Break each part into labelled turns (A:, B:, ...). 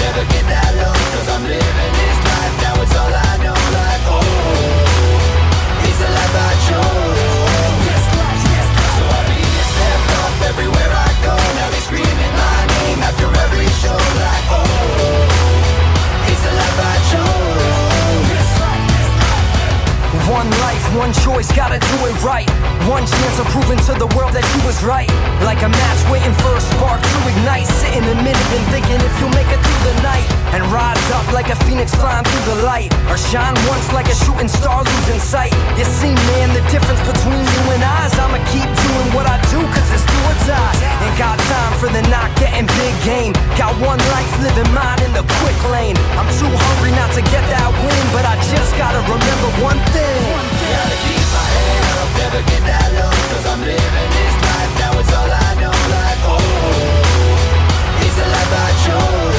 A: never get that low, 'cause I'm living this life, now it's all I know. Like, oh, it's the life I chose. So I be a step up everywhere I go. Now they screaming my name after every show. Like, oh, it's the life I chose.
B: One life, one choice, gotta do it right. One chance of proving to the world that you was right. Like a match waiting for a spark to ignite. Sitting a minute and thinking if you'll make it through the night. And rise up like a phoenix flying through the light. Or shine once like a shooting star losing sight. You see, man, the difference between you and I is I'ma keep doing what I do, 'cause it's do or die. Ain't got time for the not getting big game. Got one life, living mine in the quick lane. I'm too hungry not to get that win, but I just gotta remember one thing.
A: Gotta keep my head up, never get that low, 'cause I'm living this life, now it's all I know. Like, oh, it's the life I chose.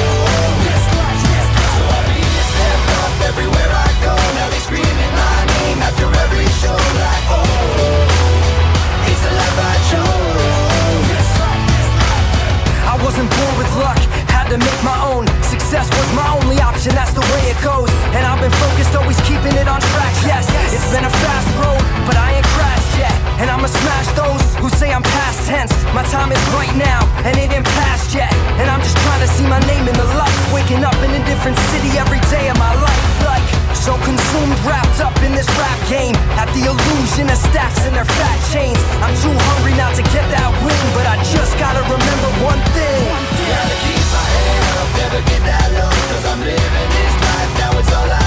A: So I be a step up everywhere I go. Now they screaming my name after every show. Like, oh, it's the life I chose.
B: I wasn't born with luck, had to make my own. Success was my only option, that's the way it goes. And I've been focused, always keeping it on track, yes. It's been a fast road, but I ain't crashed yet. And I'ma smash those who say I'm past tense. My time is right now, and it ain't past yet. And I'm just trying to see my name in the lights. Waking up in a different city every day of my life. Like, so consumed, wrapped up in this rap game. At the illusion of stacks and their fat chains. I'm too hungry not to get that win, but I just gotta remember one thing.
A: Gotta keep my head up, never get that low, 'cause I'm living this life, now it's all I